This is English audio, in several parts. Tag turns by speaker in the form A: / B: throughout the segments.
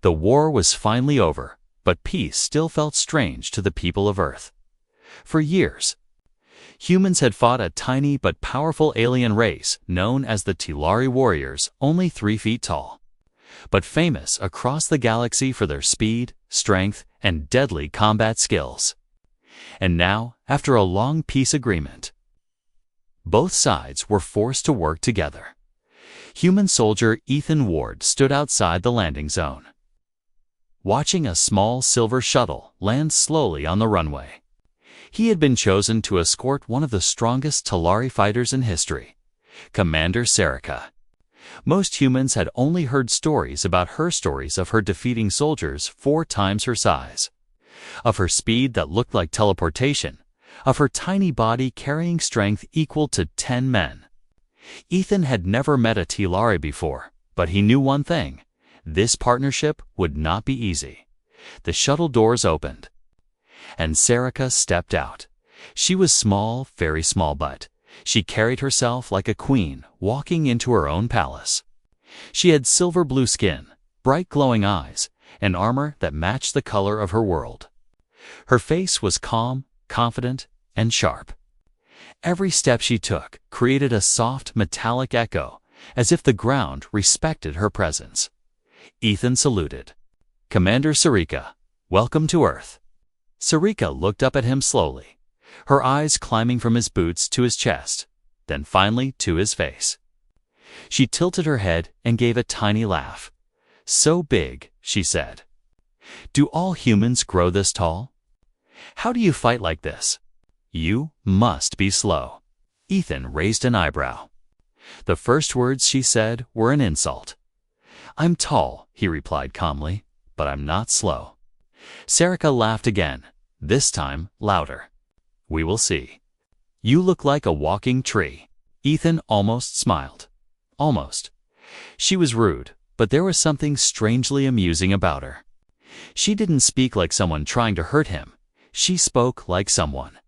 A: The war was finally over, but peace still felt strange to the people of Earth. For years, humans had fought a tiny but powerful alien race known as the Telari warriors, only 3 feet tall, but famous across the galaxy for their speed, strength, and deadly combat skills. And now, after a long peace agreement, both sides were forced to work together. Human soldier Ethan Ward stood outside the landing zone, watching a small silver shuttle land slowly on the runway. He had been chosen to escort one of the strongest Telari fighters in history, Commander Sarika. Most humans had only heard stories about her stories of her defeating soldiers 4 times her size, of her speed that looked like teleportation, of her tiny body carrying strength equal to 10 men. Ethan had never met a Telari before, but he knew one thing: this partnership would not be easy. The shuttle doors opened, and Sarika stepped out. She was small, very small, but she carried herself like a queen walking into her own palace. She had silver blue skin, bright glowing eyes, and armor that matched the color of her world. Her face was calm, confident, and sharp. Every step she took created a soft, metallic echo, as if the ground respected her presence. Ethan saluted. "Commander Sarika, welcome to Earth." Sarika looked up at him slowly, her eyes climbing from his boots to his chest, then finally to his face. She tilted her head and gave a tiny laugh. "So big," she said. "Do all humans grow this tall? How do you fight like this? You must be slow." Ethan raised an eyebrow. The first words she said were an insult. "I'm tall," he replied calmly, "but I'm not slow." Sarika laughed again, this time louder. "We will see. You look like a walking tree." Ethan almost smiled. Almost. She was rude, but there was something strangely amusing about her. She didn't speak like someone trying to hurt him. She spoke like someone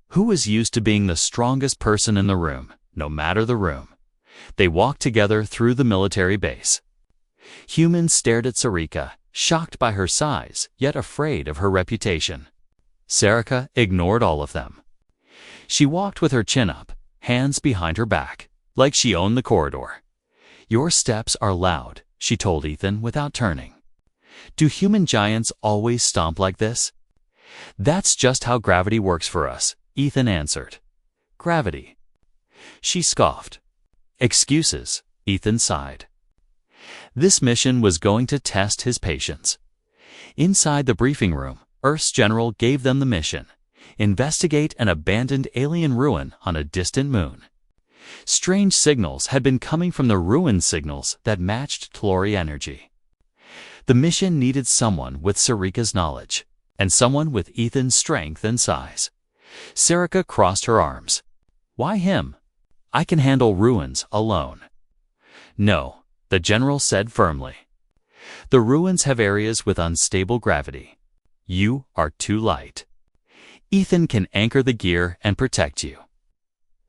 A: who was used to being the strongest person in the room, no matter the room. They walked together through the military base. Humans stared at Sarika, shocked by her size, yet afraid of her reputation. Sarika ignored all of them. She walked with her chin up, hands behind her back, like she owned the corridor. "Your steps are loud," she told Ethan without turning. "Do human giants always stomp like this?" "That's just how gravity works for us," Ethan answered. "Gravity?" She scoffed. "Excuses," Ethan sighed. This mission was going to test his patience. Inside the briefing room, Earth's general gave them the mission: investigate an abandoned alien ruin on a distant moon. Strange signals had been coming from the ruin signals that matched Telari energy. The mission needed someone with Sarika's knowledge, and someone with Ethan's strength and size. Sarika crossed her arms. "Why him? I can handle ruins alone." "No," the general said firmly. "The ruins have areas with unstable gravity. You are too light. Ethan can anchor the gear and protect you."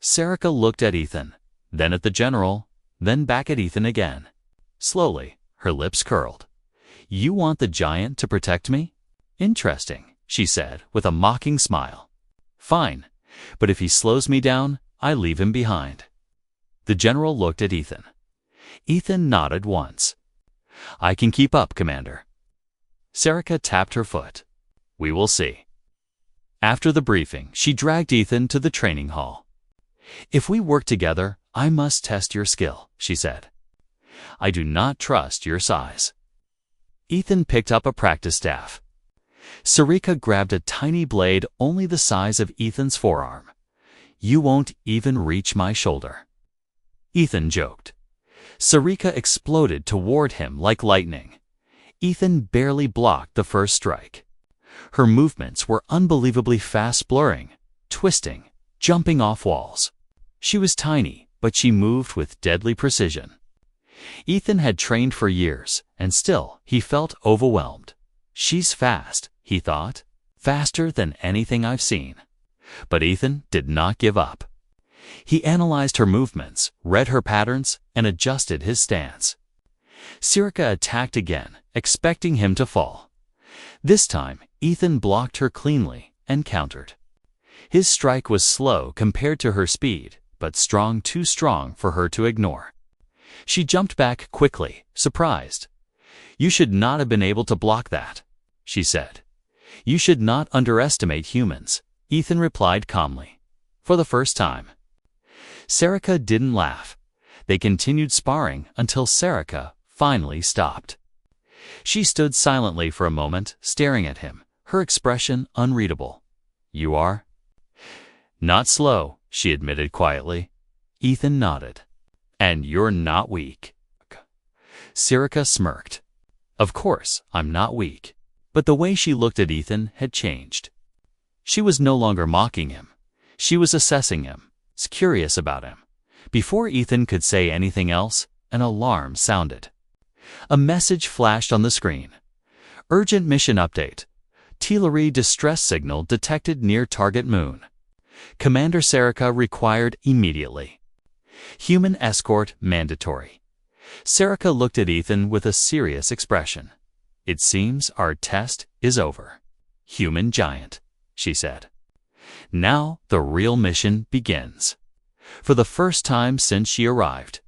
A: Sarika looked at Ethan, then at the general, then back at Ethan again. Slowly, her lips curled. "You want the giant to protect me? Interesting," she said with a mocking smile. "Fine, but if he slows me down, I leave him behind." The general looked at Ethan. Ethan nodded once. "I can keep up, Commander." Sarika tapped her foot. "We will see." After the briefing, she dragged Ethan to the training hall. "If we work together, I must test your skill," she said. "I do not trust your size." Ethan picked up a practice staff. Sarika grabbed a tiny blade only the size of Ethan's forearm. "You won't even reach my shoulder." Ethan joked. Sarika exploded toward him like lightning. Ethan barely blocked the first strike. Her movements were unbelievably fast, blurring, twisting, jumping off walls. She was tiny, but she moved with deadly precision. Ethan had trained for years, and still he felt overwhelmed. "She's fast," he thought, "faster than anything I've seen." But Ethan did not give up. He analyzed her movements, read her patterns, and adjusted his stance. Sirica attacked again, expecting him to fall. This time, Ethan blocked her cleanly and countered. His strike was slow compared to her speed, but strong, too strong for her to ignore. She jumped back quickly, surprised. "You should not have been able to block that," she said. "You should not underestimate humans," Ethan replied calmly. For the first time. Sirica didn't laugh. They continued sparring until Sirica finally stopped. She stood silently for a moment, staring at him, her expression unreadable. "You are?" "Not slow," she admitted quietly. Ethan nodded. "And you're not weak." Sirica smirked. "Of course, I'm not weak." But the way she looked at Ethan had changed. She was no longer mocking him. She was assessing him, curious about him. Before Ethan could say anything else, an alarm sounded. A message flashed on the screen. "Urgent mission update. Teased distress signal detected near target moon. Commander Sirica required immediately. Human escort mandatory." Sirica looked at Ethan with a serious expression. "It seems our test is over, human giant," she said. "Now the real mission begins." For the first time since she arrived.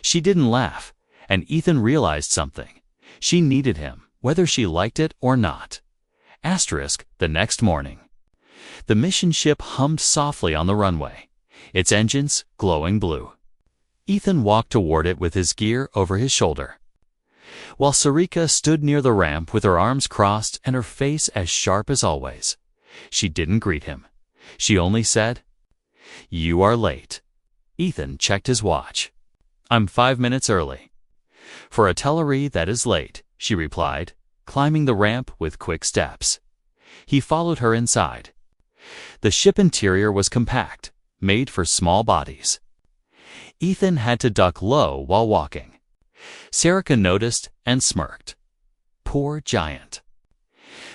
A: She didn't laugh, and Ethan realized something. She needed him, whether she liked it or not. The next morning. The mission ship hummed softly on the runway, its engines glowing blue. Ethan walked toward it with his gear over his shoulder, while Sirica stood near the ramp with her arms crossed and her face as sharp as always. She didn't greet him. She only said, "You are late." Ethan checked his watch. "I'm 5 minutes early." "For a Teased that is late," she replied, climbing the ramp with quick steps. He followed her inside. The ship interior was compact, made for small bodies. Ethan had to duck low while walking. Sirica noticed and smirked. "Poor giant.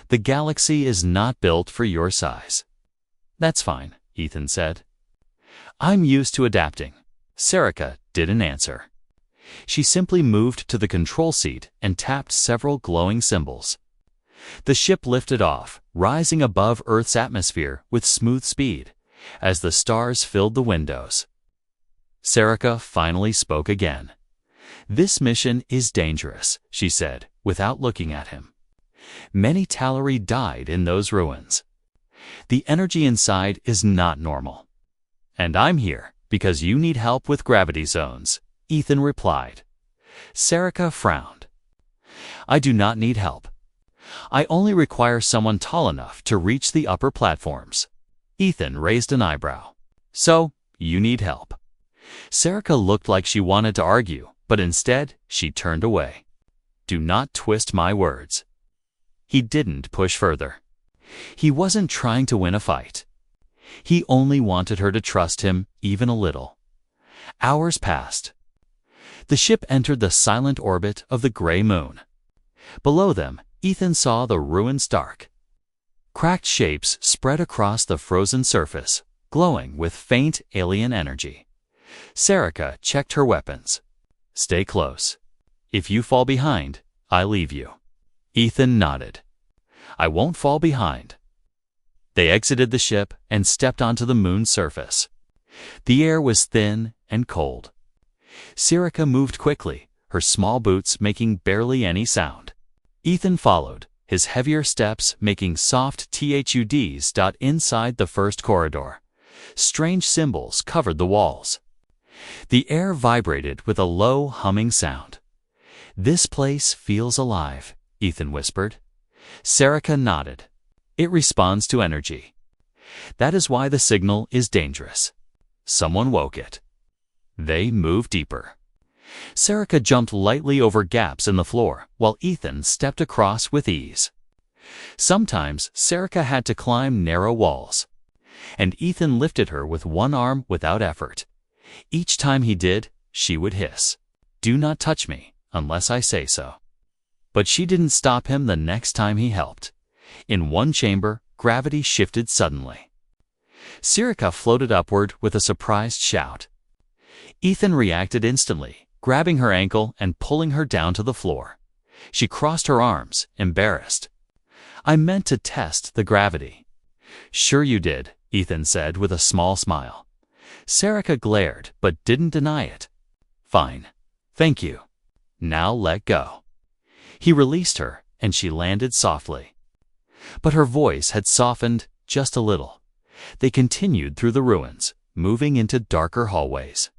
A: The galaxy is not built for your size." "That's fine," Ethan said. "I'm used to adapting." Sirica didn't answer. She simply moved to the control seat and tapped several glowing symbols. The ship lifted off, rising above Earth's atmosphere with smooth speed, as the stars filled the windows. Sirica finally spoke again. "This mission is dangerous," she said, without looking at him. "Many Teased died in those ruins. The energy inside is not normal." "And I'm here because you need help with gravity zones," Ethan replied. Sirica frowned. "I do not need help. I only require someone tall enough to reach the upper platforms." Ethan raised an eyebrow. "So, you need help." Sirica looked like she wanted to argue, but instead she turned away. "Do not twist my words." He didn't push further. He wasn't trying to win a fight. He only wanted her to trust him even a little. Hours passed. The ship entered the silent orbit of the gray moon. Below them, Ethan saw the ruins dark. Cracked shapes spread across the frozen surface, glowing with faint alien energy. Sirica checked her weapons. "Stay close. If you fall behind, I leave you." Ethan nodded. "I won't fall behind." They exited the ship and stepped onto the moon's surface. The air was thin and cold. Sirica moved quickly, her small boots making barely any sound. Ethan followed, his heavier steps making soft thuds inside the first corridor. Strange symbols covered the walls. The air vibrated with a low humming sound. "This place feels alive," Ethan whispered. Sirica nodded. "It responds to energy. That is why the signal is dangerous. Someone woke it." They moved deeper. Sirica jumped lightly over gaps in the floor, while Ethan stepped across with ease. Sometimes Sirica had to climb narrow walls, and Ethan lifted her with one arm without effort. Each time he did, she would hiss, "Do not touch me unless I say so." But she didn't stop him the next time he helped. In one chamber, gravity shifted suddenly. Sirica floated upward with a surprised shout. Ethan reacted instantly, grabbing her ankle and pulling her down to the floor. She crossed her arms, embarrassed. "I meant to test the gravity." "Sure you did," Ethan said with a small smile. Sarika glared but didn't deny it. "Fine. Thank you. Now let go." He released her and she landed softly. But her voice had softened just a little. They continued through the ruins, moving into darker hallways.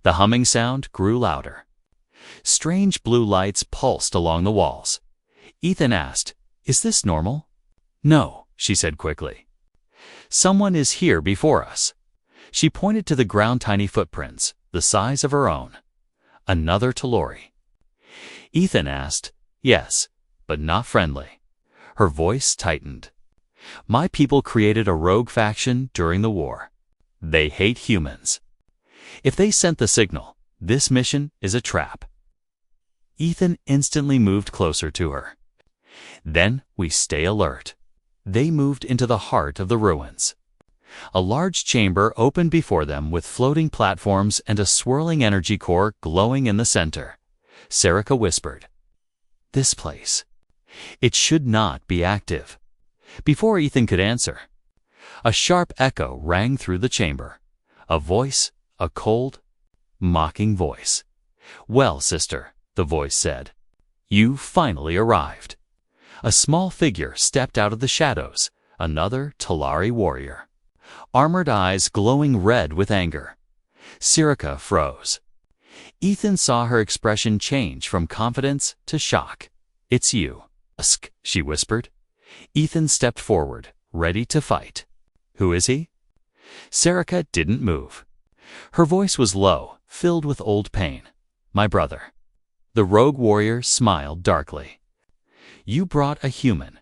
A: The humming sound grew louder. Strange blue lights pulsed along the walls. Ethan asked, "Is this normal?" "No," she said quickly. "Someone is here before us." She pointed to the ground, tiny footprints, the size of her own. "Another Talori." Ethan asked, "Yes, but not friendly." Her voice tightened. "My people created a rogue faction during the war. They hate humans. If they sent the signal, this mission is a trap." Ethan instantly moved closer to her. "Then we stay alert." They moved into the heart of the ruins. A large chamber opened before them with floating platforms and a swirling energy core glowing in the center. Sarika whispered, "This place. It should not be active." Before Ethan could answer, a sharp echo rang through the chamber. A voice, a cold, mocking voice. "Well, sister," the voice said, "you finally arrived." A small figure stepped out of the shadows, another Talari warrior. Armored eyes glowing red with anger. Sarika froze. Ethan saw her expression change from confidence to shock. "It's you." "Usk," she whispered. Ethan stepped forward, ready to fight. "Who is he?" Sarika didn't move. Her voice was low, filled with old pain. "My brother." The rogue warrior smiled darkly. "You brought a human.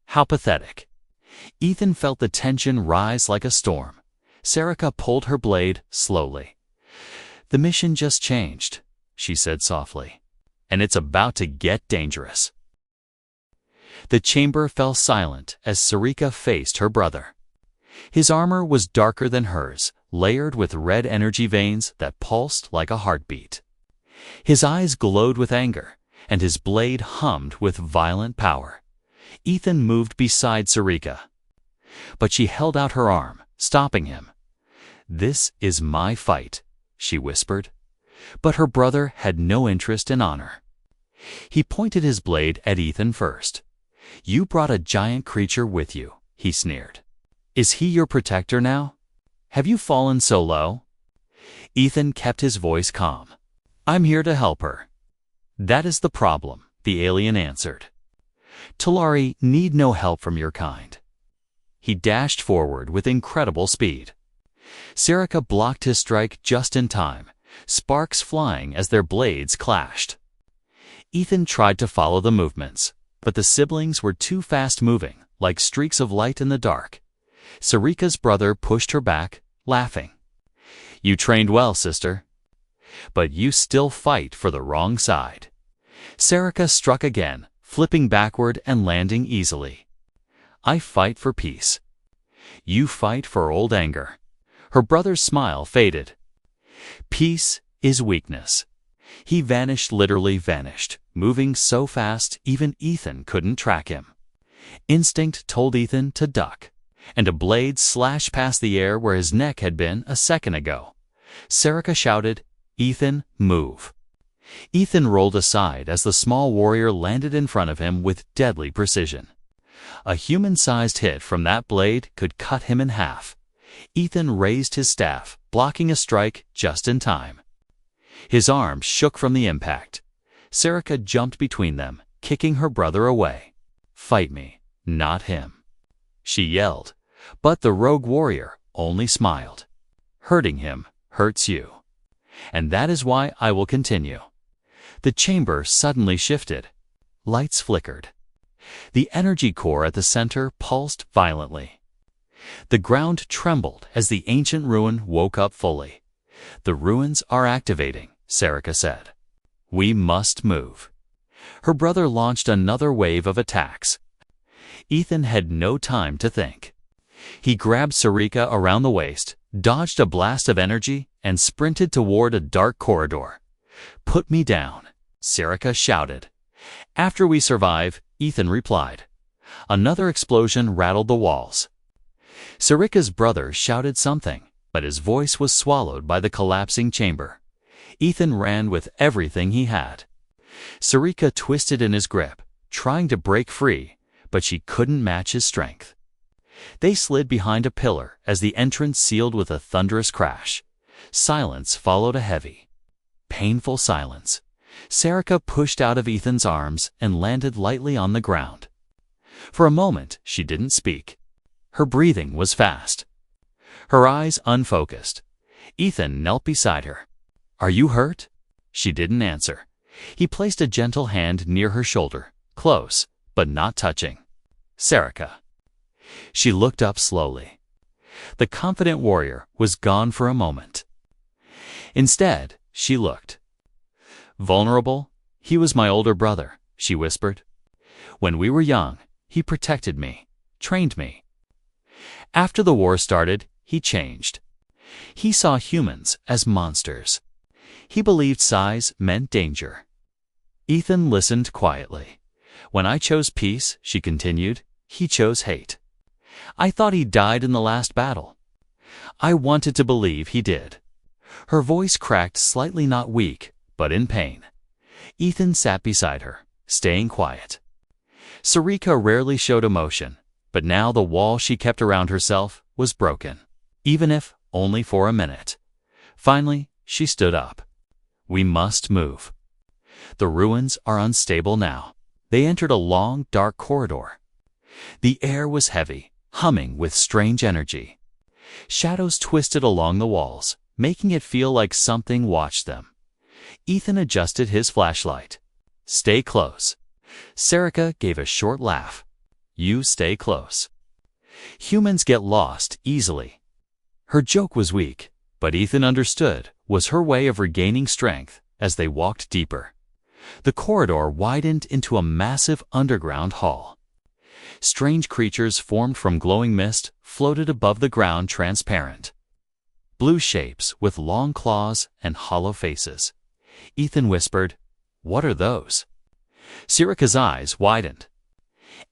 A: How pathetic." Ethan felt the tension rise like a storm. Sarika pulled her blade slowly. "The mission just changed," she said softly, "and it's about to get dangerous." The chamber fell silent as Sarika faced her brother. His armor was darker than hers, layered with red energy veins that pulsed like a heartbeat. His eyes glowed with anger, and his blade hummed with violent power. Ethan moved beside Sarika, but she held out her arm, stopping him. "This is my fight," she whispered. But her brother had no interest in honor. He pointed his blade at Ethan first. "You brought a giant creature with you," he sneered. "Is he your protector now? Have you fallen so low?" Ethan kept his voice calm. "I'm here to help her." "That is the problem," the alien answered. "Talari need no help from your kind." He dashed forward with incredible speed. Sarika blocked his strike just in time, sparks flying as their blades clashed. Ethan tried to follow the movements, but the siblings were too fast-moving, like streaks of light in the dark. Sarika's brother pushed her back, laughing. "You trained well, sister. But you still fight for the wrong side." Sarika struck again, flipping backward and landing easily. "I fight for peace. You fight for old anger." Her brother's smile faded. "Peace is weakness." He vanished, literally vanished, moving so fast even Ethan couldn't track him. Instinct told Ethan to duck, and a blade slashed past the air where his neck had been a second ago. Sarika shouted, "Ethan, move." Ethan rolled aside as the small warrior landed in front of him with deadly precision. A human-sized hit from that blade could cut him in half. Ethan raised his staff, blocking a strike just in time. His arm shook from the impact. Sarika jumped between them, kicking her brother away. "Fight me, not him," she yelled, but the rogue warrior only smiled. "Hurting him hurts you. And that is why I will continue." The chamber suddenly shifted. Lights flickered. The energy core at the center pulsed violently. The ground trembled as the ancient ruin woke up fully. "The ruins are activating," Sarika said. "We must move." Her brother launched another wave of attacks. Ethan had no time to think. He grabbed Sarika around the waist, dodged a blast of energy, and sprinted toward a dark corridor. "Put me down," Sarika shouted. "After we survive," Ethan replied. Another explosion rattled the walls. Sarika's brother shouted something, but his voice was swallowed by the collapsing chamber. Ethan ran with everything he had. Sarika twisted in his grip, trying to break free, but she couldn't match his strength. They slid behind a pillar as the entrance sealed with a thunderous crash. Silence followed, a heavy, painful silence. Sarika pushed out of Ethan's arms and landed lightly on the ground. For a moment, she didn't speak. Her breathing was fast, her eyes unfocused. Ethan knelt beside her. "Are you hurt?" She didn't answer. He placed a gentle hand near her shoulder, close, but not touching. "Sarika." She looked up slowly. The confident warrior was gone for a moment. Instead, she looked vulnerable. "He was my older brother," she whispered. "When we were young, he protected me, trained me. After the war started, he changed. He saw humans as monsters. He believed size meant danger." Ethan listened quietly. "When I chose peace," she continued, "he chose hate. I thought he died in the last battle. I wanted to believe he did." Her voice cracked slightly, not weak, but in pain. Ethan sat beside her, staying quiet. Sarika rarely showed emotion, but now the wall she kept around herself was broken, even if only for a minute. Finally, she stood up. "We must move. The ruins are unstable now." They entered a long, dark corridor. The air was heavy, humming with strange energy. Shadows twisted along the walls, making it feel like something watched them. Ethan adjusted his flashlight. "Stay close." Sarika gave a short laugh. "You stay close. Humans get lost easily." Her joke was weak, but Ethan understood was her way of regaining strength as they walked deeper. The corridor widened into a massive underground hall. Strange creatures formed from glowing mist floated above the ground, transparent. Blue shapes with long claws and hollow faces. Ethan whispered, "What are those?" Sarika's eyes widened.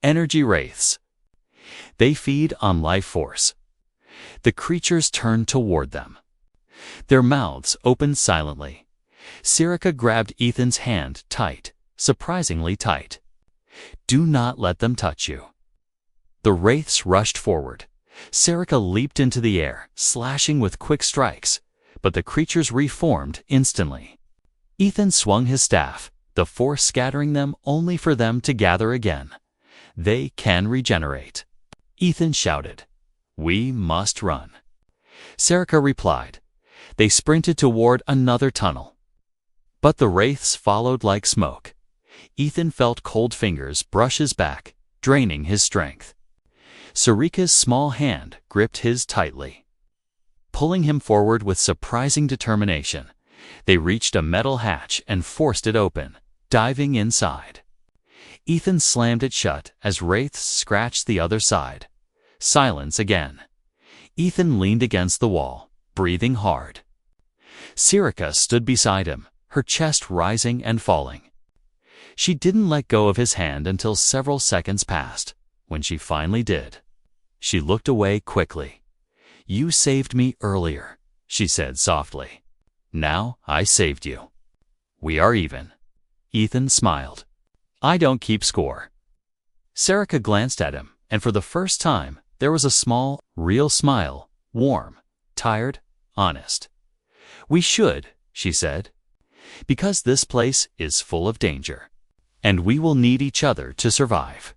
A: "Energy wraiths. They feed on life force." The creatures turned toward them. Their mouths opened silently. Sarika grabbed Ethan's hand tight, surprisingly tight. "Do not let them touch you." The wraiths rushed forward. Sarika leaped into the air, slashing with quick strikes, but the creatures reformed instantly. Ethan swung his staff, the force scattering them only for them to gather again. "They can regenerate." Ethan shouted, "We must run." Sarika replied. They sprinted toward another tunnel. But the wraiths followed like smoke. Ethan felt cold fingers brush his back, draining his strength. Sarika's small hand gripped his tightly, pulling him forward with surprising determination. They reached a metal hatch and forced it open, diving inside. Ethan slammed it shut as wraiths scratched the other side. Silence again. Ethan leaned against the wall, breathing hard. Sarika stood beside him, her chest rising and falling. She didn't let go of his hand until several seconds passed. When she finally did, she looked away quickly. "You saved me earlier," she said softly. "Now I saved you. We are even." Ethan smiled. "I don't keep score." Sarika glanced at him, and for the first time, there was a small, real smile, warm, tired, honest. "We should," she said, "because this place is full of danger, and we will need each other to survive."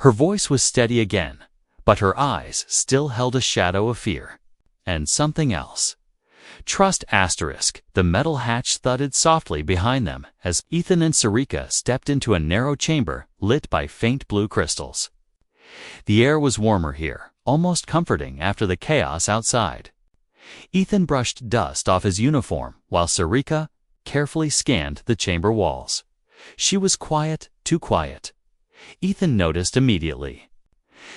A: Her voice was steady again, but her eyes still held a shadow of fear. And something else. "Trust asterisk." The metal hatch thudded softly behind them as Ethan and Sarika stepped into a narrow chamber lit by faint blue crystals. The air was warmer here, almost comforting after the chaos outside. Ethan brushed dust off his uniform while Sarika carefully scanned the chamber walls. She was quiet, too quiet. Ethan noticed immediately.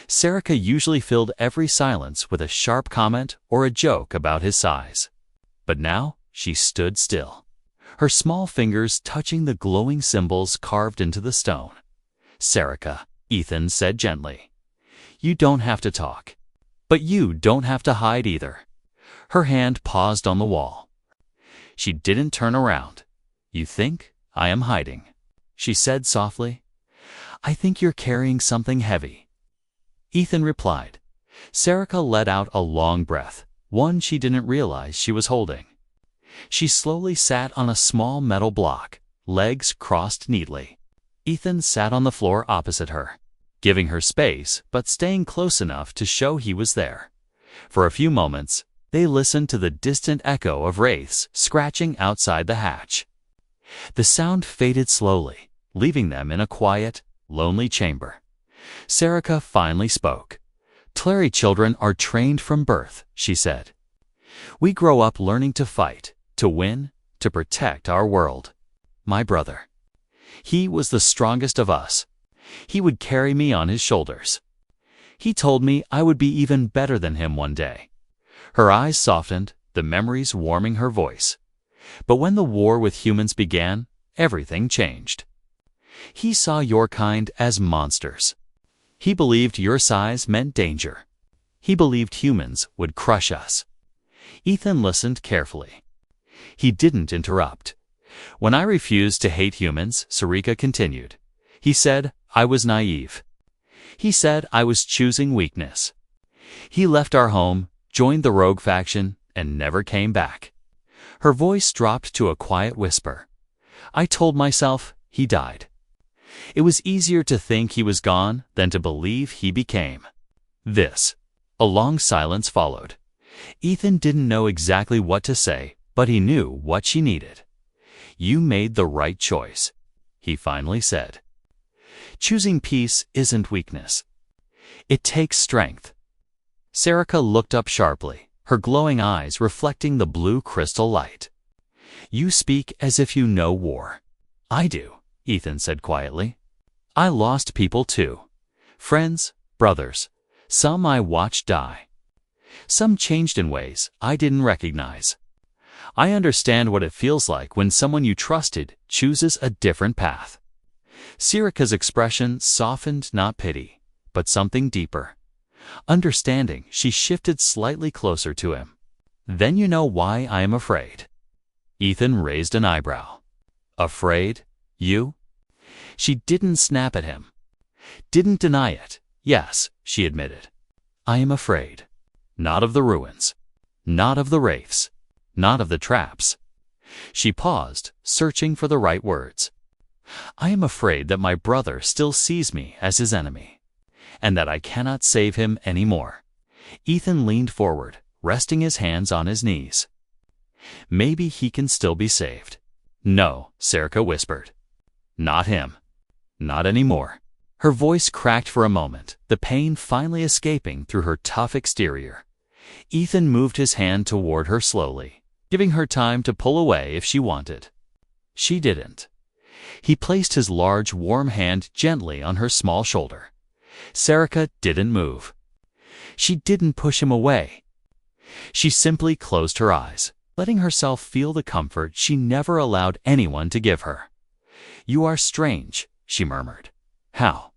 A: Sarika usually filled every silence with a sharp comment or a joke about his size. But now she stood still. her small fingers touching the glowing symbols carved into the stone. "Serica," Ethan said gently, "you don't have to talk. But you don't have to hide either." Her hand paused on the wall. She didn't turn around. "You think I am hiding," she said softly. "I think you're carrying something heavy." Ethan replied. Serica let out a long breath, one she didn't realize she was holding. She slowly sat on a small metal block, legs crossed neatly. Ethan sat on the floor opposite her, giving her space but staying close enough to show he was there. For a few moments, they listened to the distant echo of wraiths scratching outside the hatch. The sound faded slowly, leaving them in a quiet, lonely chamber. Serica finally spoke. "Tlari children are trained from birth," she said. "We grow up learning to fight, to win, to protect our world. My brother, he was the strongest of us. He would carry me on his shoulders. He told me I would be even better than him one day." Her eyes softened, the memories warming her voice. "But when the war with humans began, everything changed. He saw your kind as monsters. He believed your size meant danger. He believed humans would crush us." Ethan listened carefully. He didn't interrupt. "When I refused to hate humans," Serica continued, "he said I was naive. He said I was choosing weakness. He left our home, joined the rogue faction, and never came back." Her voice dropped to a quiet whisper. "I told myself he died. It was easier to think he was gone than to believe he became." A long silence followed. Ethan didn't know exactly what to say, but he knew what she needed. "You made the right choice," he finally said. "Choosing peace isn't weakness. It takes strength." Serica looked up sharply, her glowing eyes reflecting the blue crystal light. "You speak as if you know war." "I do," Ethan said quietly. "I lost people too. Friends, brothers. Some I watched die. Some changed in ways I didn't recognize. I understand what it feels like when someone you trusted chooses a different path." Serica's expression softened, not pity, but something deeper. Understanding, she shifted slightly closer to him. "Then you know why I am afraid." Ethan raised an eyebrow. "Afraid? You?" She didn't snap at him. Didn't deny it. "Yes," she admitted. "I am afraid. Not of the ruins. Not of the wraiths. Not of the traps." She paused, searching for the right words. "I am afraid that my brother still sees me as his enemy, and that I cannot save him anymore." Ethan leaned forward, resting his hands on his knees. "Maybe he can still be saved." "No," Serica whispered. "Not him. Not anymore." Her voice cracked for a moment, the pain finally escaping through her tough exterior. Ethan moved his hand toward her slowly, giving her time to pull away if she wanted. She didn't. He placed his large, warm hand gently on her small shoulder. Serica didn't move. She didn't push him away. She simply closed her eyes, letting herself feel the comfort she never allowed anyone to give her. "You are strange," she murmured. "How?"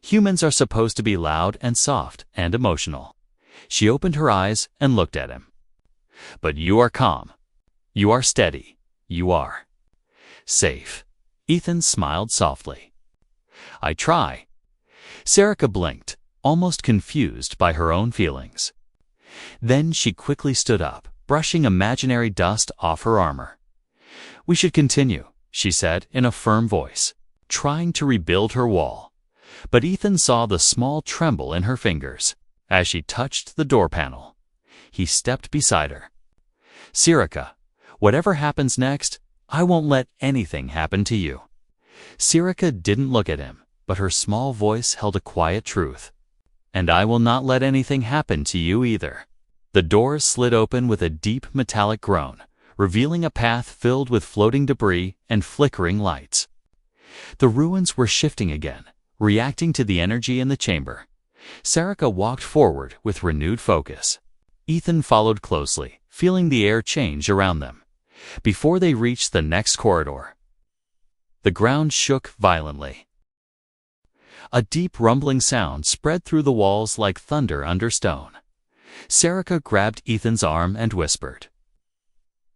A: "Humans are supposed to be loud and soft and emotional." She opened her eyes and looked at him. "But you are calm. You are steady. You are safe." Ethan smiled softly. "I try." Serica blinked, almost confused by her own feelings. Then she quickly stood up, brushing imaginary dust off her armor. "We should continue," she said in a firm voice, trying to rebuild her wall. But Ethan saw the small tremble in her fingers as she touched the door panel. He stepped beside her. "Serica, whatever happens next, I won't let anything happen to you." Serica didn't look at him, but her small voice held a quiet truth. "And I will not let anything happen to you either." The doors slid open with a deep metallic groan, revealing a path filled with floating debris and flickering lights. The ruins were shifting again, reacting to the energy in the chamber. Serica walked forward with renewed focus. Ethan followed closely, feeling the air change around them. Before they reached the next corridor, the ground shook violently. A deep rumbling sound spread through the walls like thunder under stone. Serica grabbed Ethan's arm and whispered,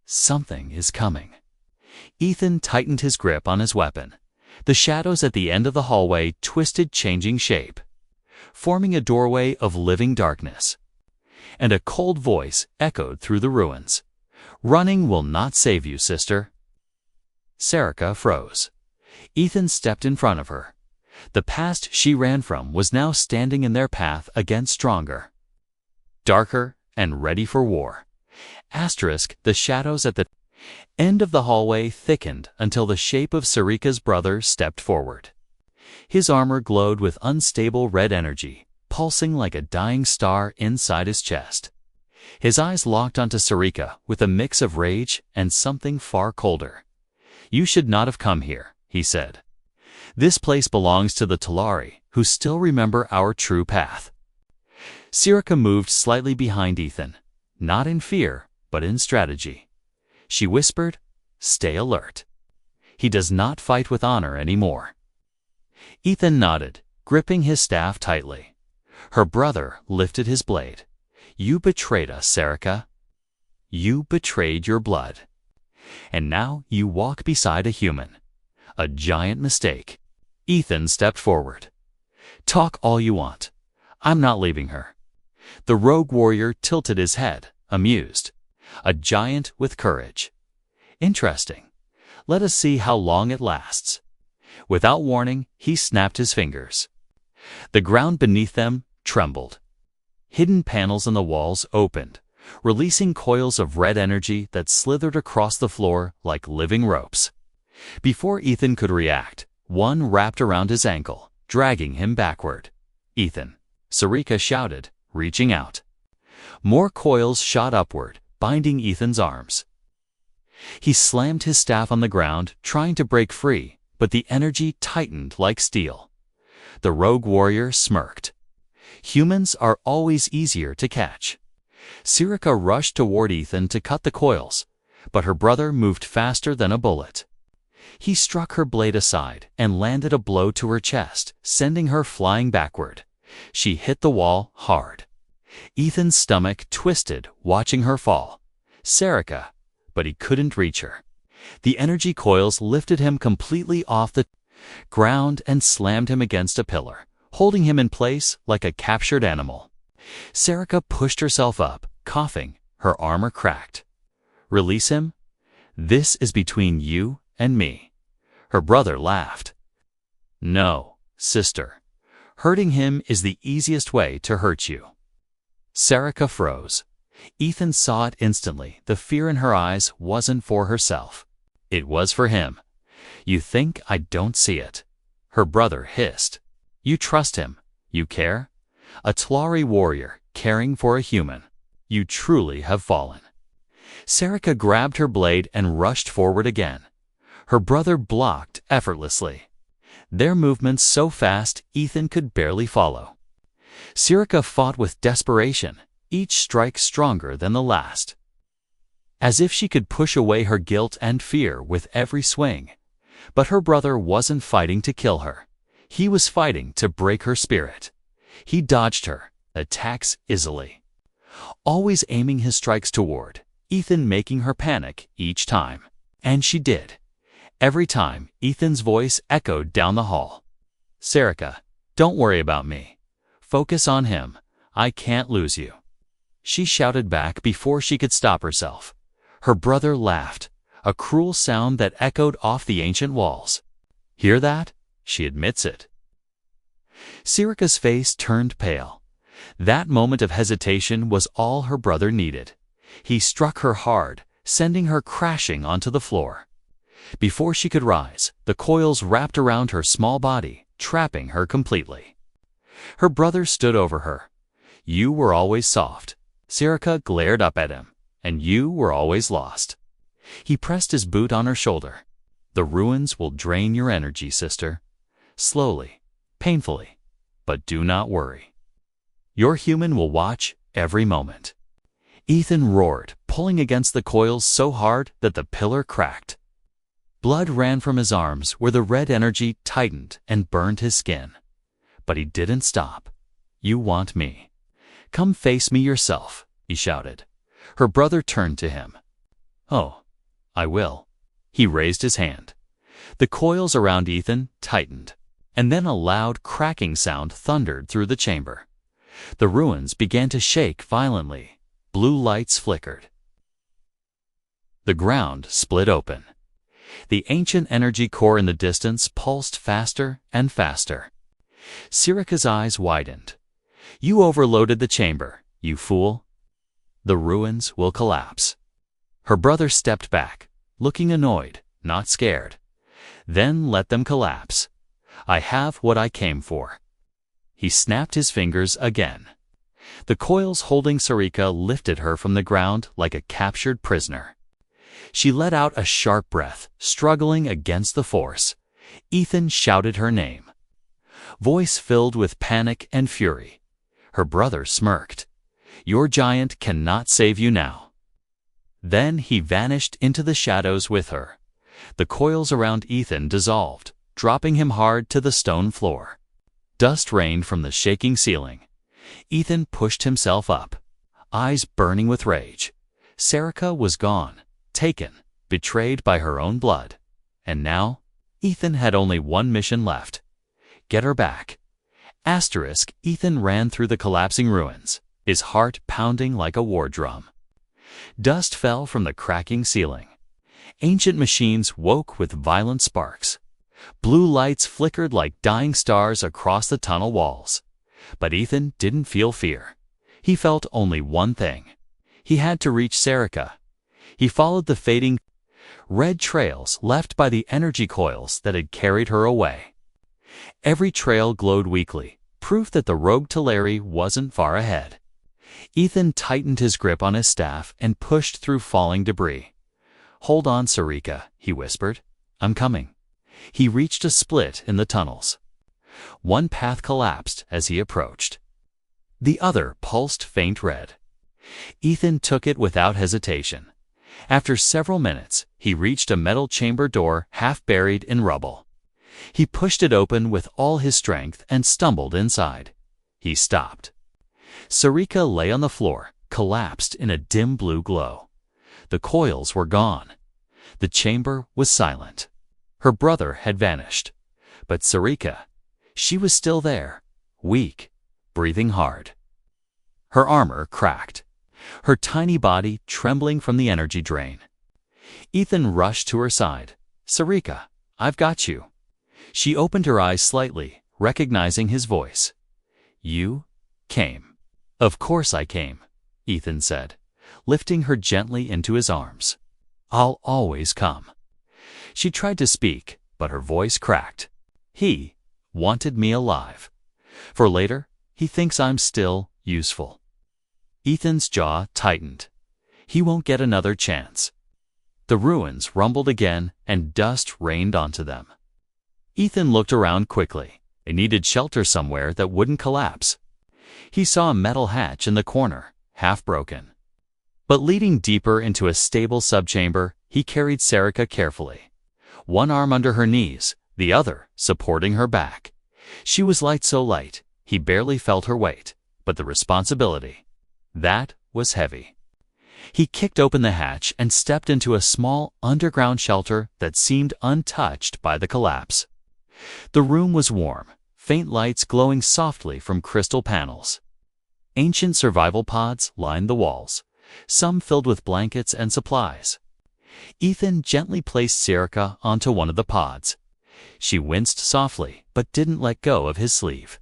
A: "Something is coming." Ethan tightened his grip on his weapon. The shadows at the end of the hallway twisted, changing shape, forming a doorway of living darkness. And a cold voice echoed through the ruins. "Running will not save you, sister." Serica froze. Ethan stepped in front of her. The past she ran from was now standing in their path again, stronger, darker, and ready for war. The shadows at the end of the hallway thickened until the shape of Serica's brother stepped forward. His armor glowed with unstable red energy, pulsing like a dying star inside his chest. His eyes locked onto Serica with a mix of rage and something far colder. "You should not have come here," he said. "This place belongs to the Talari, who still remember our true path." Serica moved slightly behind Ethan, not in fear, but in strategy. She whispered, "Stay alert. He does not fight with honor anymore." Ethan nodded, gripping his staff tightly. Her brother lifted his blade. "You betrayed us, Serica. You betrayed your blood. And now you walk beside a human. A giant mistake." Ethan stepped forward. "Talk all you want. I'm not leaving her." The rogue warrior tilted his head, amused. "A giant with courage. Interesting. Let us see how long it lasts." Without warning, he snapped his fingers. The ground beneath them trembled. Hidden panels in the walls opened, releasing coils of red energy that slithered across the floor like living ropes. Before Ethan could react, one wrapped around his ankle, dragging him backward. "Ethan!" Serica shouted, reaching out. More coils shot upward, binding Ethan's arms. He slammed his staff on the ground, trying to break free, but the energy tightened like steel. The rogue warrior smirked. "Humans are always easier to catch." Serica rushed toward Ethan to cut the coils, but her brother moved faster than a bullet. He struck her blade aside and landed a blow to her chest, sending her flying backward. She hit the wall hard. Ethan's stomach twisted, watching her fall. "Serica," but he couldn't reach her. The energy coils lifted him completely off the ground and slammed him against a pillar, holding him in place like a captured animal. Serica pushed herself up, coughing, her armor cracked. "Release him? This is between you and me." Her brother laughed. "No, sister. Hurting him is the easiest way to hurt you." Serica froze. Ethan saw it instantly. The fear in her eyes wasn't for herself. It was for him. "You think I don't see it?" Her brother hissed. "You trust him. You care? A Talari warrior caring for a human. You truly have fallen." Serica grabbed her blade and rushed forward again. Her brother blocked effortlessly. Their movements so fast Ethan could barely follow. Serica fought with desperation, each strike stronger than the last, as if she could push away her guilt and fear with every swing. But her brother wasn't fighting to kill her. He was fighting to break her spirit. He dodged her attacks easily, always aiming his strikes toward Ethan, making her panic each time. And she did. Every time, Ethan's voice echoed down the hall. "Serica, don't worry about me. Focus on him. I can't lose you." She shouted back before she could stop herself. Her brother laughed, a cruel sound that echoed off the ancient walls. "Hear that? She admits it." Serica's face turned pale. That moment of hesitation was all her brother needed. He struck her hard, sending her crashing onto the floor. Before she could rise, the coils wrapped around her small body, trapping her completely. Her brother stood over her. "You were always soft." Serica glared up at him. "And you were always lost." He pressed his boot on her shoulder. "The ruins will drain your energy, sister. Slowly, painfully, but do not worry. Your human will watch every moment." Ethan roared, pulling against the coils so hard that the pillar cracked. Blood ran from his arms where the red energy tightened and burned his skin. But he didn't stop. "You want me. Come face me yourself," he shouted. Her brother turned to him. "Oh, I will." He raised his hand. The coils around Ethan tightened, and then a loud cracking sound thundered through the chamber. The ruins began to shake violently. Blue lights flickered. The ground split open. The ancient energy core in the distance pulsed faster and faster. Sirika's eyes widened. "You overloaded the chamber, you fool. The ruins will collapse." Her brother stepped back, looking annoyed, not scared. "Then let them collapse. I have what I came for." He snapped his fingers again. The coils holding Sirika lifted her from the ground like a captured prisoner. She let out a sharp breath, struggling against the force. Ethan shouted her name, voice filled with panic and fury. Her brother smirked. "Your giant cannot save you now." Then he vanished into the shadows with her. The coils around Ethan dissolved, dropping him hard to the stone floor. Dust rained from the shaking ceiling. Ethan pushed himself up, eyes burning with rage. Sirika was gone, taken, betrayed by her own blood. And now, Ethan had only one mission left. Get her back. Ethan ran through the collapsing ruins, his heart pounding like a war drum. Dust fell from the cracking ceiling. Ancient machines woke with violent sparks. Blue lights flickered like dying stars across the tunnel walls. But Ethan didn't feel fear. He felt only one thing. He had to reach Sirika. He followed the fading red trails left by the energy coils that had carried her away. Every trail glowed weakly, proof that the rogue Teleri wasn't far ahead. Ethan tightened his grip on his staff and pushed through falling debris. "Hold on, Sirika," he whispered. "I'm coming." He reached a split in the tunnels. One path collapsed as he approached. The other pulsed faint red. Ethan took it without hesitation. After several minutes, he reached a metal chamber door half buried in rubble. He pushed it open with all his strength and stumbled inside. He stopped. Sirika lay on the floor, collapsed in a dim blue glow. The coils were gone. The chamber was silent. Her brother had vanished. But Sirika, she was still there, weak, breathing hard. Her armor cracked, her tiny body trembling from the energy drain. Ethan rushed to her side. "Sirika, I've got you." She opened her eyes slightly, recognizing his voice. "You came." "Of course I came," Ethan said, lifting her gently into his arms. "I'll always come." She tried to speak, but her voice cracked. "He wanted me alive. For later, he thinks I'm still useful." Ethan's jaw tightened. He won't get another chance. The ruins rumbled again, and dust rained onto them. Ethan looked around quickly. They needed shelter somewhere that wouldn't collapse. He saw a metal hatch in the corner, half broken. But leading deeper into a stable subchamber, he carried Sirika carefully. One arm under her knees, the other supporting her back. She was so light, he barely felt her weight, but the responsibility, that was heavy. He kicked open the hatch and stepped into a small underground shelter that seemed untouched by the collapse. The room was warm, faint lights glowing softly from crystal panels. Ancient survival pods lined the walls, some filled with blankets and supplies. Ethan gently placed Sirika onto one of the pods. She winced softly, but didn't let go of his sleeve.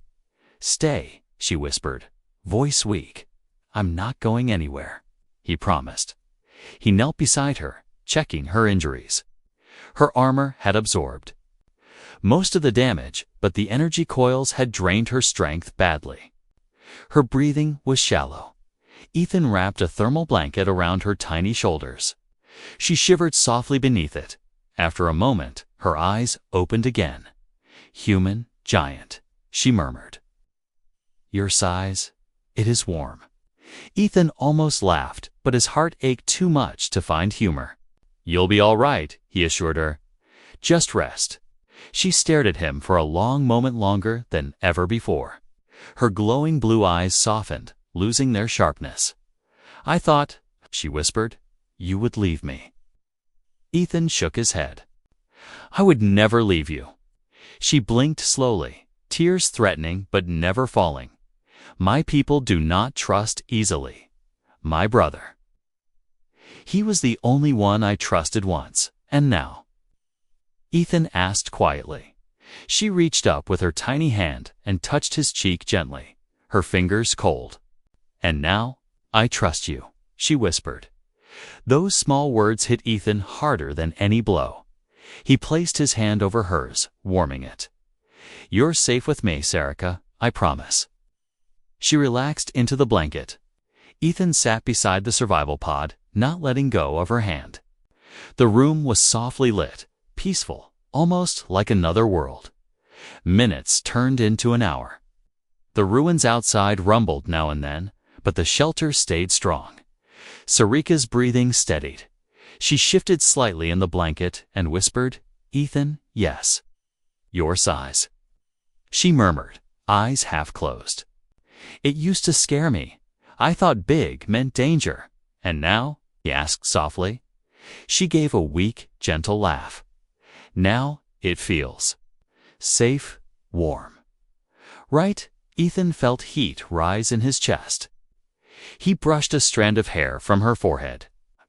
A: "Stay," she whispered, voice weak. "I'm not going anywhere," he promised. He knelt beside her, checking her injuries. Her armor had absorbed most of the damage, but the energy coils had drained her strength badly. Her breathing was shallow. Ethan wrapped a thermal blanket around her tiny shoulders. She shivered softly beneath it. After a moment, her eyes opened again. "Human giant," she murmured. "Your size, it is warm." Ethan almost laughed, but his heart ached too much to find humor. "You'll be all right," he assured her. "Just rest." She stared at him for a long moment, longer than ever before. Her glowing blue eyes softened, losing their sharpness. "I thought," she whispered, "you would leave me." Ethan shook his head. "I would never leave you." She blinked slowly, tears threatening but never falling. "My people do not trust easily. My brother. He was the only one I trusted once, and now?" Ethan asked quietly. She reached up with her tiny hand and touched his cheek gently, her fingers cold. "And now, I trust you," she whispered. Those small words hit Ethan harder than any blow. He placed his hand over hers, warming it. "You're safe with me, Sarika, I promise." She relaxed into the blanket. Ethan sat beside the survival pod, not letting go of her hand. The room was softly lit, peaceful, almost like another world. Minutes turned into an hour. The ruins outside rumbled now and then, but the shelter stayed strong. Sarika's breathing steadied. She shifted slightly in the blanket and whispered, "Ethan, yes." "Your size," she murmured, eyes half closed. "It used to scare me. I thought big meant danger. And now?" he asked softly. She gave a weak, gentle laugh. "Now it feels safe, warm." Right? Ethan felt heat rise in his chest. He brushed a strand of hair from her forehead.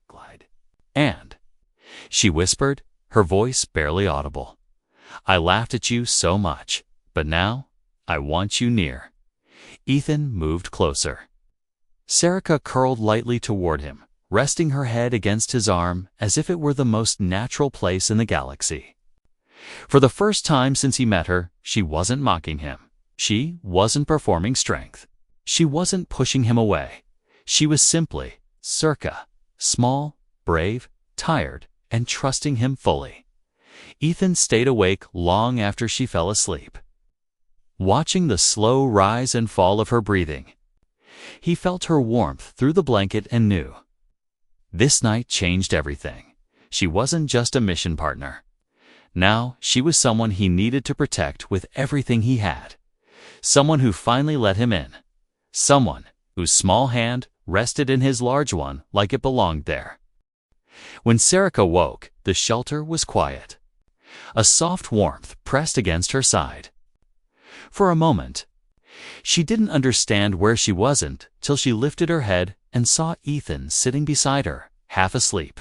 A: "Glide." "And," she whispered, her voice barely audible, "I laughed at you so much, but now I want you near." Ethan moved closer. Sarika curled lightly toward him, resting her head against his arm as if it were the most natural place in the galaxy. For the first time since he met her, she wasn't mocking him. She wasn't performing strength. She wasn't pushing him away. She was simply Sarika, small, brave, tired, and trusting him fully. Ethan stayed awake long after she fell asleep, watching the slow rise and fall of her breathing. He felt her warmth through the blanket and knew. This night changed everything. She wasn't just a mission partner. Now she was someone he needed to protect with everything he had. Someone who finally let him in. Someone whose small hand rested in his large one like it belonged there. When Sarika woke, the shelter was quiet. A soft warmth pressed against her side. For a moment, she didn't understand where she wasn't till she lifted her head and saw Ethan sitting beside her, half asleep.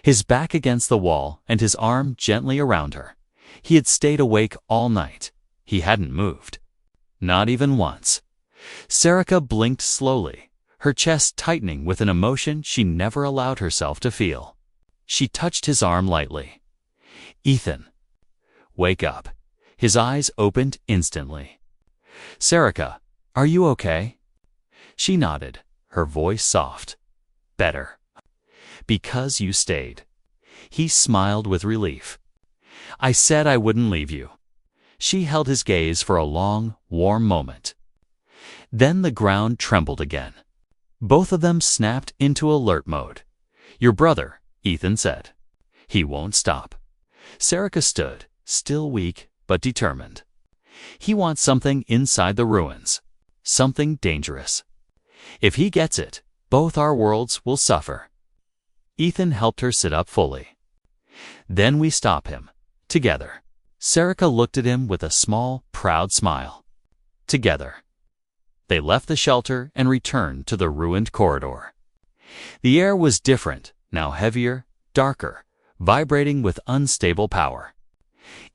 A: His back against the wall and his arm gently around her. He had stayed awake all night. He hadn't moved. Not even once. Sarika blinked slowly, her chest tightening with an emotion she never allowed herself to feel. She touched his arm lightly. "Ethan, wake up." His eyes opened instantly. "Sarika, are you okay?" She nodded, her voice soft. "Better. Because you stayed." He smiled with relief. "I said I wouldn't leave you." She held his gaze for a long, warm moment. Then the ground trembled again. Both of them snapped into alert mode. "Your brother," Ethan said. "He won't stop." Sarika stood, still weak but determined. "He wants something inside the ruins. Something dangerous. If he gets it, both our worlds will suffer." Ethan helped her sit up fully. "Then we stop him. Together." Sarika looked at him with a small, proud smile. Together. They left the shelter and returned to the ruined corridor. The air was different, now heavier, darker, vibrating with unstable power.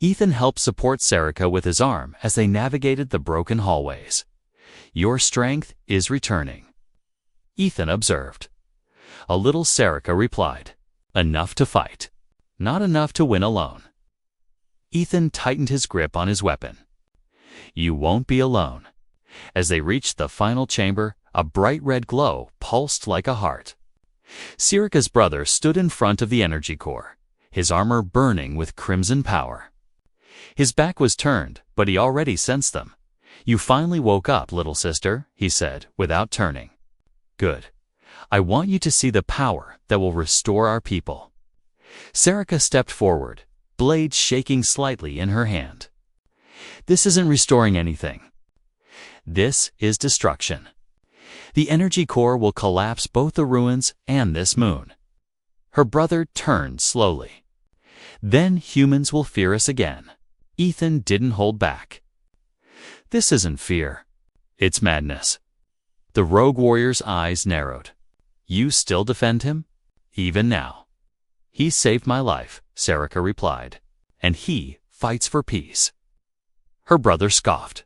A: Ethan helped support Sarika with his arm as they navigated the broken hallways. "Your strength is returning," Ethan observed. A little Sarika replied, "Enough to fight, not enough to win alone." Ethan tightened his grip on his weapon. "You won't be alone." As they reached the final chamber, a bright red glow pulsed like a heart. Sarika's brother stood in front of the energy core, his armor burning with crimson power. His back was turned, but he already sensed them. "You finally woke up, little sister," he said, without turning. Good. I want you to see the power that will restore our people. Sarika stepped forward, blade shaking slightly in her hand. This isn't restoring anything. This is destruction. The energy core will collapse both the ruins and this moon. Her brother turned slowly. Then humans will fear us again. Ethan didn't hold back. This isn't fear. It's madness. The rogue warrior's eyes narrowed. You still defend him? Even now. He saved my life, Sarika replied, and he fights for peace. Her brother scoffed.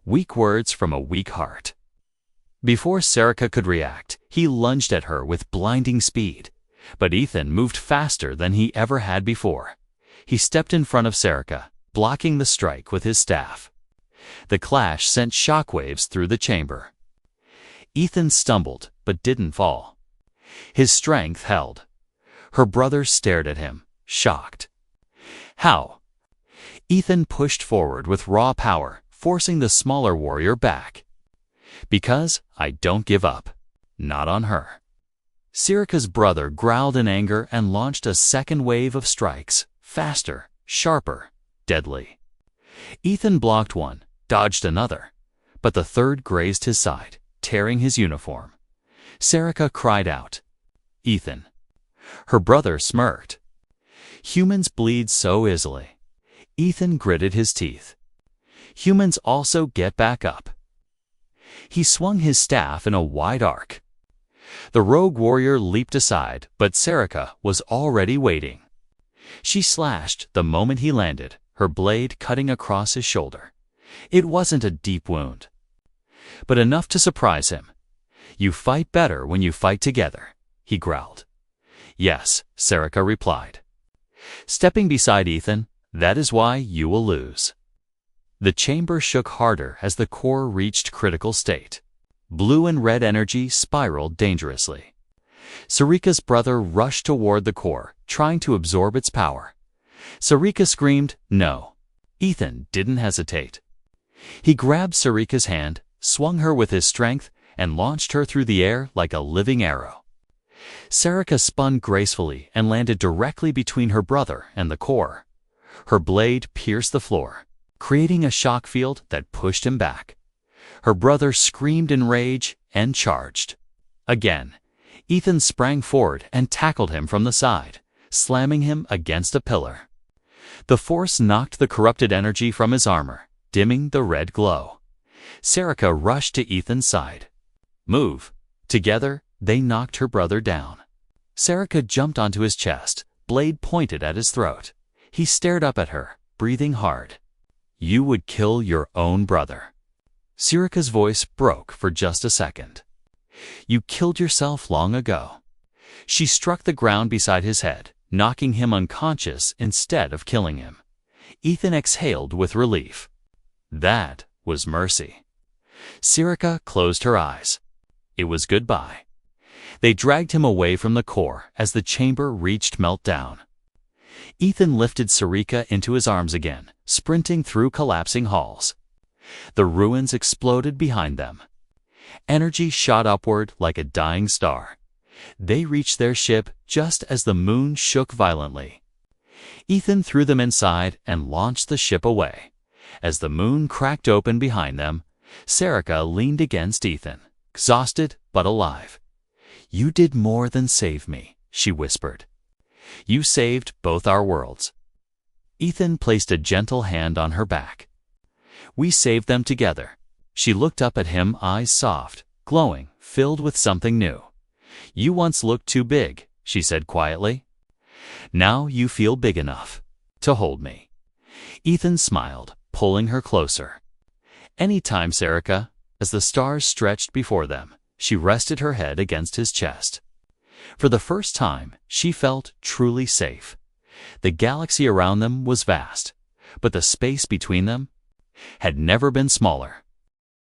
A: Weak words from a weak heart. Before Sarika could react, he lunged at her with blinding speed. But Ethan moved faster than he ever had before. He stepped in front of Sarika, blocking the strike with his staff. The clash sent shockwaves through the chamber. Ethan stumbled, but didn't fall. His strength held. Her brother stared at him, shocked. How? Ethan pushed forward with raw power, forcing the smaller warrior back. Because I don't give up. Not on her. Sarika's brother growled in anger and launched a second wave of strikes, faster, sharper, deadly. Ethan blocked one, dodged another, but the third grazed his side, tearing his uniform. Sarika cried out, Ethan. Her brother smirked. Humans bleed so easily. Ethan gritted his teeth. Humans also get back up. He swung his staff in a wide arc. The rogue warrior leaped aside, but Sarika was already waiting. She slashed the moment he landed, her blade cutting across his shoulder. It wasn't a deep wound, but enough to surprise him. You fight better when you fight together, he growled. Yes, Sarika replied. Stepping beside Ethan, that is why you will lose. The chamber shook harder as the core reached critical state. Blue and red energy spiraled dangerously. Sarika's brother rushed toward the core, trying to absorb its power. Sarika screamed, no. Ethan didn't hesitate. He grabbed Sarika's hand, swung her with his strength, and launched her through the air like a living arrow. Sarika spun gracefully and landed directly between her brother and the core. Her blade pierced the floor, creating a shock field that pushed him back. Her brother screamed in rage and charged. Again, Ethan sprang forward and tackled him from the side, slamming him against a pillar. The force knocked the corrupted energy from his armor, dimming the red glow. Sarika rushed to Ethan's side. Move. Together, they knocked her brother down. Sarika jumped onto his chest, blade pointed at his throat. He stared up at her, breathing hard. You would kill your own brother. Sarika's voice broke for just a second. You killed yourself long ago. She struck the ground beside his head, knocking him unconscious instead of killing him. Ethan exhaled with relief. That was mercy. Sarika closed her eyes. It was goodbye. They dragged him away from the core as the chamber reached meltdown. Ethan lifted Sarika into his arms again, sprinting through collapsing halls. The ruins exploded behind them. Energy shot upward like a dying star. They reached their ship just as the moon shook violently. Ethan threw them inside and launched the ship away. As the moon cracked open behind them, Sarika leaned against Ethan, exhausted but alive. You did more than save me, she whispered. You saved both our worlds. Ethan placed a gentle hand on her back. We saved them together. She looked up at him, eyes soft, glowing, filled with something new. You once looked too big, she said quietly. Now you feel big enough to hold me. Ethan smiled, pulling her closer. Anytime, Sarika. As the stars stretched before them, she rested her head against his chest. For the first time, she felt truly safe. The galaxy around them was vast, but the space between them had never been smaller.